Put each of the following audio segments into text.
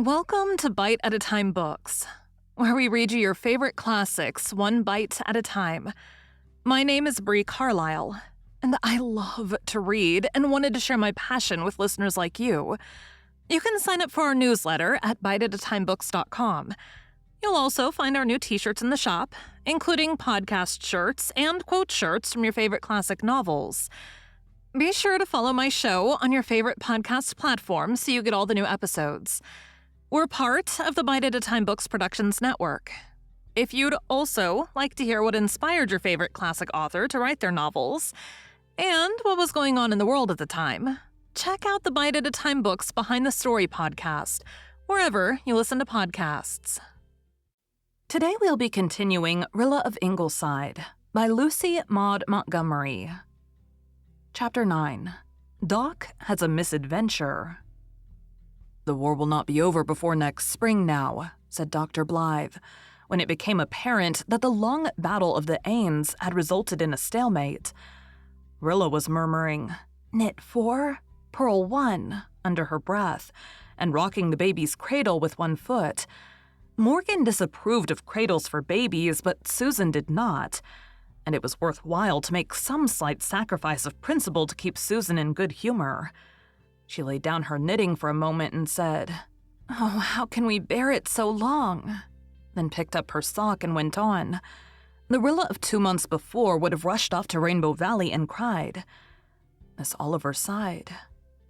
Welcome to Bite at a Time Books, where we read you your favorite classics one bite at a time. My name is Bree Carlile, and I love to read and wanted to share my passion with listeners like you. You can sign up for our newsletter at biteatatimebooks.com. You'll also find our new t-shirts in the shop, including podcast shirts and quote shirts from your favorite classic novels. Be sure to follow my show on your favorite podcast platform so you get all the new episodes. We're part of the Bite at a Time Books Productions Network. If you'd also like to hear what inspired your favorite classic author to write their novels, and what was going on in the world at the time, check out the Bite at a Time Books Behind the Story podcast, wherever you listen to podcasts. Today we'll be continuing Rilla of Ingleside by Lucy Maud Montgomery. Chapter 9. Doc has a misadventure. "The war will not be over before next spring now," said Dr. Blythe, when it became apparent that the long battle of the Aisnes had resulted in a stalemate. Rilla was murmuring, "Knit 4, purl 1," under her breath, and rocking the baby's cradle with one foot. Morgan disapproved of cradles for babies, but Susan did not, and it was worthwhile to make some slight sacrifice of principle to keep Susan in good humor. She laid down her knitting for a moment and said, "Oh, how can we bear it so long?" Then picked up her sock and went on. The Rilla of 2 months before would have rushed off to Rainbow Valley and cried. Miss Oliver sighed,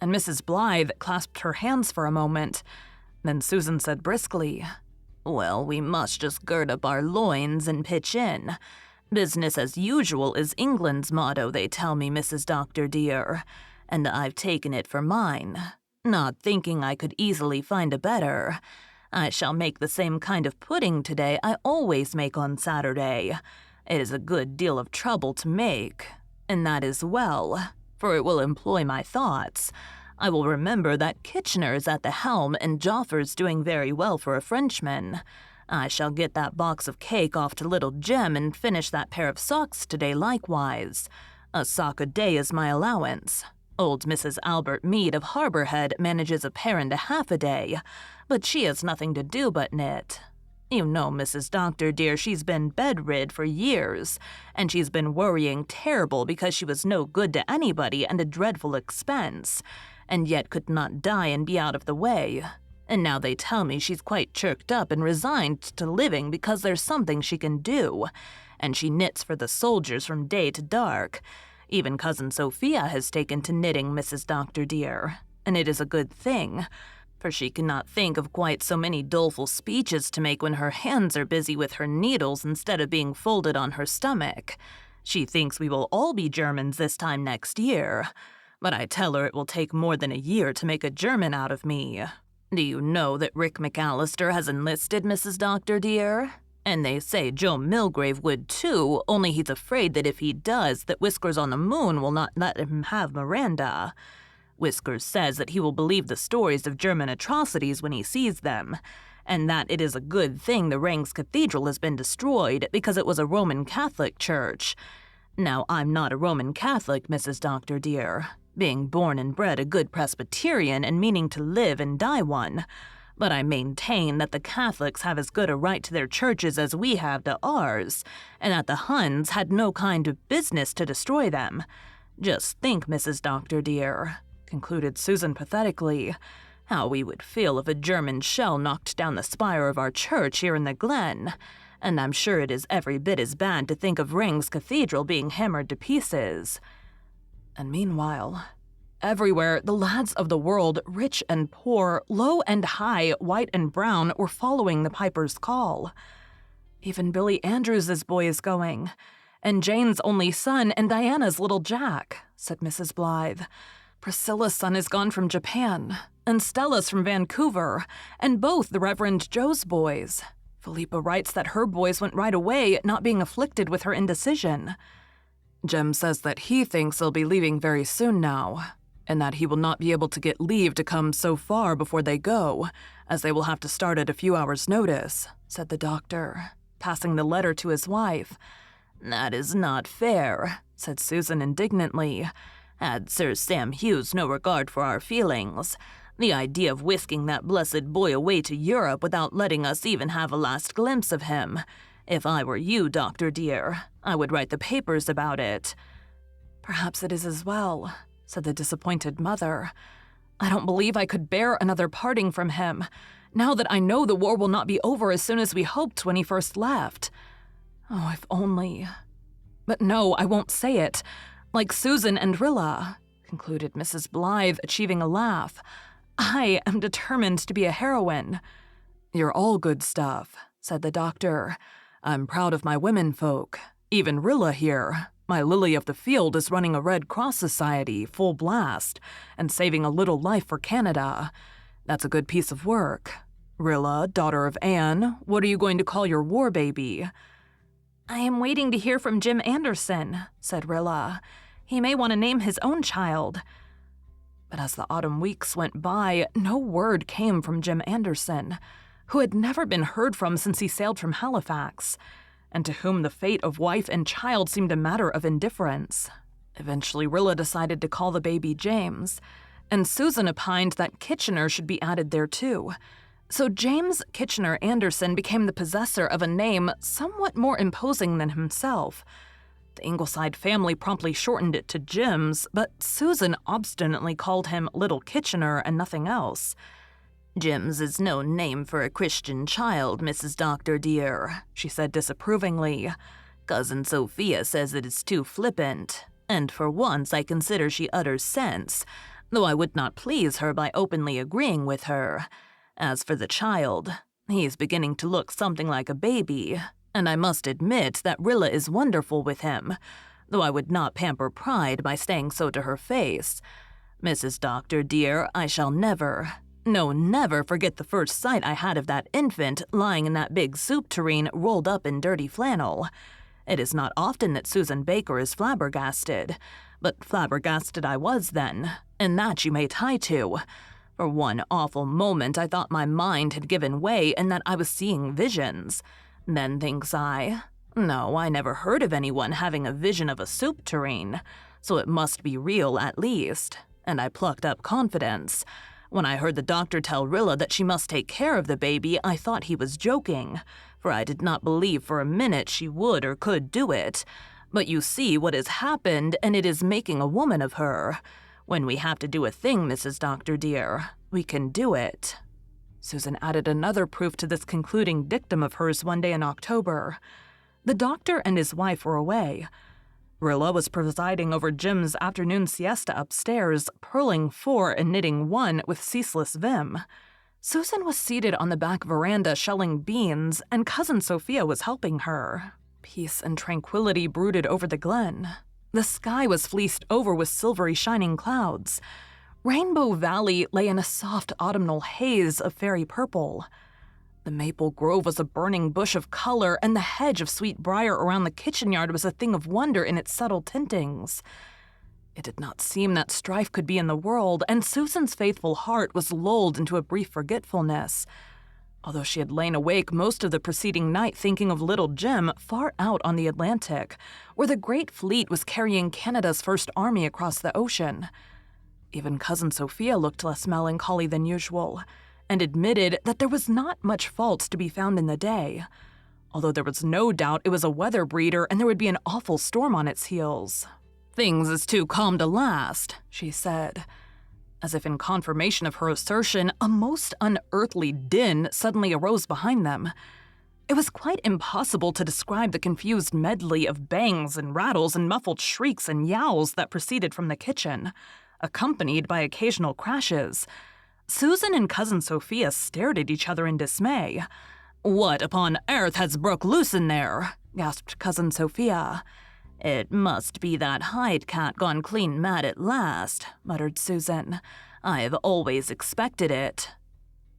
and Mrs. Blythe clasped her hands for a moment. Then Susan said briskly, "Well, we must just gird up our loins and pitch in. Business as usual is England's motto, they tell me, Mrs. Doctor dear, and I've taken it for mine, not thinking I could easily find a better. I shall make the same kind of pudding today I always make on Saturday. It is a good deal of trouble to make, and that is well, for it will employ my thoughts. I will remember that Kitchener's at the helm and Joffer's doing very well for a Frenchman. I shall get that box of cake off to little Jem and finish that pair of socks today likewise. A sock a day is my allowance. Old Mrs. Albert Mead of Harborhead manages a pair and a half a day, but she has nothing to do but knit. You know, Mrs. Doctor dear, she's been bedrid for years, and she's been worrying terrible because she was no good to anybody and a dreadful expense, and yet could not die and be out of the way. And now they tell me she's quite chirked up and resigned to living because there's something she can do, and she knits for the soldiers from day to dark. Even Cousin Sophia has taken to knitting, Mrs. Doctor dear, and it is a good thing, for she cannot think of quite so many doleful speeches to make when her hands are busy with her needles instead of being folded on her stomach. She thinks we will all be Germans this time next year, but I tell her it will take more than a year to make a German out of me. Do you know that Rick McAllister has enlisted, Mrs. Doctor dear? And they say Joe Milgrave would too, only he's afraid that if he does, that Whiskers on the Moon will not let him have Miranda. Whiskers says that he will believe the stories of German atrocities when he sees them, and that it is a good thing the Rangs Cathedral has been destroyed because it was a Roman Catholic church. Now, I'm not a Roman Catholic, Mrs. Doctor dear, being born and bred a good Presbyterian and meaning to live and die one. But I maintain that the Catholics have as good a right to their churches as we have to ours, and that the Huns had no kind of business to destroy them. Just think, Mrs. Doctor dear," concluded Susan pathetically, "how we would feel if a German shell knocked down the spire of our church here in the glen. And I'm sure it is every bit as bad to think of Rangs Cathedral being hammered to pieces." And meanwhile, everywhere, the lads of the world, rich and poor, low and high, white and brown, were following the piper's call. Even Billy Andrews's boy is going, and Jane's only son and Diana's little Jack, said Mrs. Blythe. Priscilla's son is gone from Japan, and Stella's from Vancouver, and both the Reverend Joe's boys. Philippa writes that her boys went right away, not being afflicted with her indecision. Jem says that he thinks they'll be leaving very soon now, and that he will not be able to get leave to come so far before they go, as they will have to start at a few hours' notice, said the doctor, passing the letter to his wife. That is not fair, said Susan indignantly. Had Sir Sam Hughes no regard for our feelings? The idea of whisking that blessed boy away to Europe without letting us even have a last glimpse of him. If I were you, Doctor dear, I would write the papers about it." "Perhaps it is as well," said the disappointed mother. "I don't believe I could bear another parting from him, now that I know the war will not be over as soon as we hoped when he first left. Oh, if only. But no, I won't say it. Like Susan and Rilla," concluded Mrs. Blythe, achieving a laugh, "I am determined to be a heroine." "You're all good stuff," said the doctor. "I'm proud of my womenfolk. Even Rilla here, my lily of the field, is running a Red Cross Society full blast and saving a little life for Canada. That's a good piece of work. Rilla, daughter of Anne, what are you going to call your war baby?" "I am waiting to hear from Jim Anderson," said Rilla. "He may want to name his own child." But as the autumn weeks went by, no word came from Jim Anderson, who had never been heard from since he sailed from Halifax, and to whom the fate of wife and child seemed a matter of indifference. Eventually, Rilla decided to call the baby James, and Susan opined that Kitchener should be added there too. So James Kitchener Anderson became the possessor of a name somewhat more imposing than himself. The Ingleside family promptly shortened it to Jims, but Susan obstinately called him Little Kitchener and nothing else. "Jims is no name for a Christian child, Mrs. Doctor dear," she said disapprovingly. "Cousin Sophia says it is too flippant, and for once I consider she utters sense, though I would not please her by openly agreeing with her. As for the child, he's beginning to look something like a baby, and I must admit that Rilla is wonderful with him, though I would not pamper pride by saying so to her face. Mrs. Doctor dear, I shall never forget the first sight I had of that infant lying in that big soup tureen rolled up in dirty flannel. It is not often that Susan Baker is flabbergasted, but flabbergasted I was then, and that you may tie to. For one awful moment I thought my mind had given way and that I was seeing visions. Then thinks I, no, I never heard of anyone having a vision of a soup tureen, so it must be real at least, and I plucked up confidence. When I heard the doctor tell Rilla that she must take care of the baby, I thought he was joking, for I did not believe for a minute she would or could do it. But you see what has happened, and it is making a woman of her. When we have to do a thing, Mrs. Doctor dear, we can do it." Susan added another proof to this concluding dictum of hers one day in October. The doctor and his wife were away. Rilla was presiding over Jim's afternoon siesta upstairs, purling 4 and knitting 1 with ceaseless vim. Susan was seated on the back veranda shelling beans, and Cousin Sophia was helping her. Peace and tranquility brooded over the glen. The sky was fleeced over with silvery shining clouds. Rainbow Valley lay in a soft autumnal haze of fairy purple. The maple grove was a burning bush of color, and the hedge of sweet briar around the kitchen yard was a thing of wonder in its subtle tintings. It did not seem that strife could be in the world, and Susan's faithful heart was lulled into a brief forgetfulness. Although she had lain awake most of the preceding night thinking of little Jim far out on the Atlantic, where the great fleet was carrying Canada's first army across the ocean. Even Cousin Sophia looked less melancholy than usual, and admitted that there was not much fault to be found in the day, although there was no doubt it was a weather breeder and there would be an awful storm on its heels. "Things is too calm to last," she said. As if in confirmation of her assertion, a most unearthly din suddenly arose behind them. It was quite impossible to describe the confused medley of bangs and rattles and muffled shrieks and yowls that proceeded from the kitchen, accompanied by occasional crashes. Susan and Cousin Sophia stared at each other in dismay. "What upon earth has broke loose in there?" gasped Cousin Sophia. "It must be that Hyde cat gone clean mad at last," muttered Susan. "I have always expected it."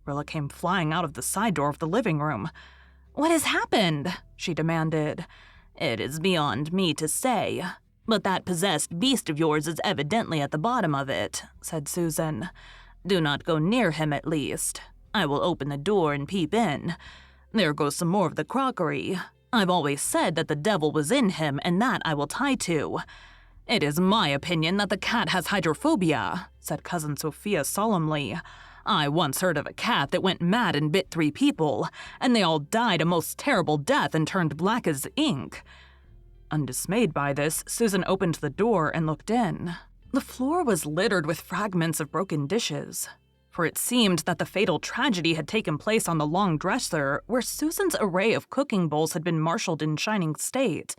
Rilla came flying out of the side door of the living room. "What has happened?" she demanded. "It is beyond me to say, but that possessed beast of yours is evidently at the bottom of it," said Susan. "Do not go near him, at least. I will open the door and peep in. There goes some more of the crockery. I've always said that the devil was in him, and that I will tie to. "It is my opinion that the cat has hydrophobia," said Cousin Sophia solemnly. "I once heard of a cat that went mad and bit 3 people, and they all died a most terrible death and turned black as ink." Undismayed by this, Susan opened the door and looked in. The floor was littered with fragments of broken dishes, for it seemed that the fatal tragedy had taken place on the long dresser where Susan's array of cooking bowls had been marshaled in shining state.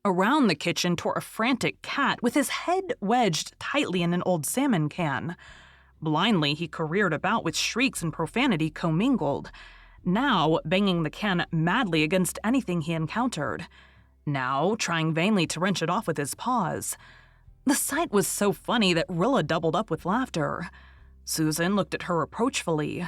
Around the kitchen tore a frantic cat with his head wedged tightly in an old salmon can. Blindly, he careered about with shrieks and profanity commingled, now banging the can madly against anything he encountered, now trying vainly to wrench it off with his paws. The sight was so funny that Rilla doubled up with laughter. Susan looked at her reproachfully.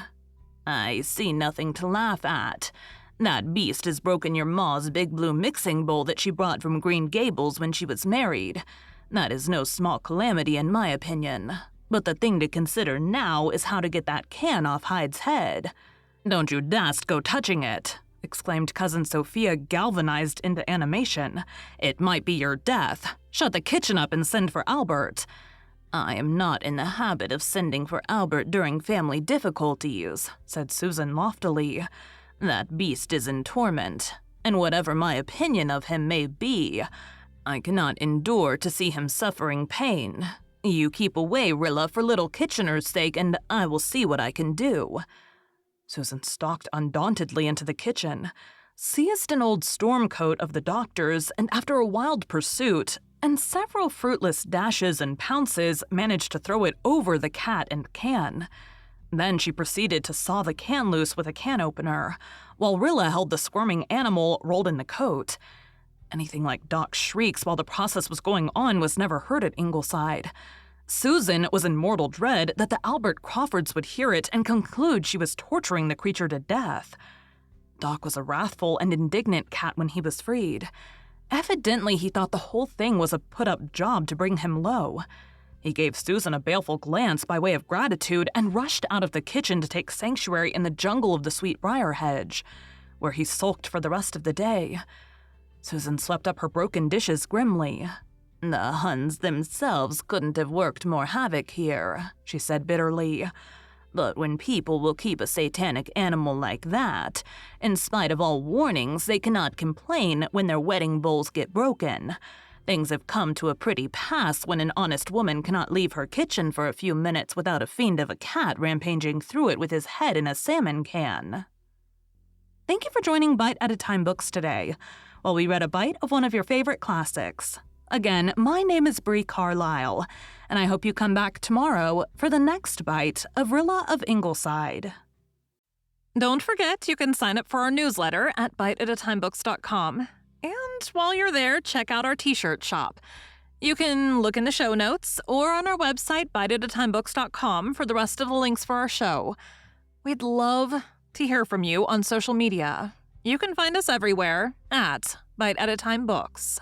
"I see nothing to laugh at. That beast has broken your ma's big blue mixing bowl that she brought from Green Gables when she was married. That is no small calamity in my opinion. But the thing to consider now is how to get that can off Hyde's head." "Don't you dast go touching it," exclaimed Cousin Sophia, galvanized into animation. "It might be your death. Shut the kitchen up and send for Albert." "I am not in the habit of sending for Albert during family difficulties," said Susan loftily. "That beast is in torment, and whatever my opinion of him may be, I cannot endure to see him suffering pain. You keep away, Rilla, for little Kitchener's sake, and I will see what I can do." Susan stalked undauntedly into the kitchen, seized an old storm coat of the doctor's, and after a wild pursuit and several fruitless dashes and pounces, managed to throw it over the cat and can. Then she proceeded to saw the can loose with a can opener, while Rilla held the squirming animal rolled in the coat. Anything like Doc's shrieks while the process was going on was never heard at Ingleside. Susan was in mortal dread that the Albert Crawfords would hear it and conclude she was torturing the creature to death. Doc was a wrathful and indignant cat when he was freed. Evidently, he thought the whole thing was a put-up job to bring him low. He gave Susan a baleful glance by way of gratitude and rushed out of the kitchen to take sanctuary in the jungle of the sweetbriar hedge, where he sulked for the rest of the day. Susan swept up her broken dishes grimly. "The Huns themselves couldn't have worked more havoc here," she said bitterly. "But when people will keep a satanic animal like that, in spite of all warnings, they cannot complain when their wedding bowls get broken. Things have come to a pretty pass when an honest woman cannot leave her kitchen for a few minutes without a fiend of a cat rampaging through it with his head in a salmon can." Thank you for joining Bite at a Time Books today, while we read a bite of one of your favorite classics. Again, my name is Bree Carlile, and I hope you come back tomorrow for the next bite of Rilla of Ingleside. Don't forget, you can sign up for our newsletter at biteatatimebooks.com. And while you're there, check out our t-shirt shop. You can look in the show notes or on our website, biteatatimebooks.com, for the rest of the links for our show. We'd love to hear from you on social media. You can find us everywhere at Bite at a Time Books.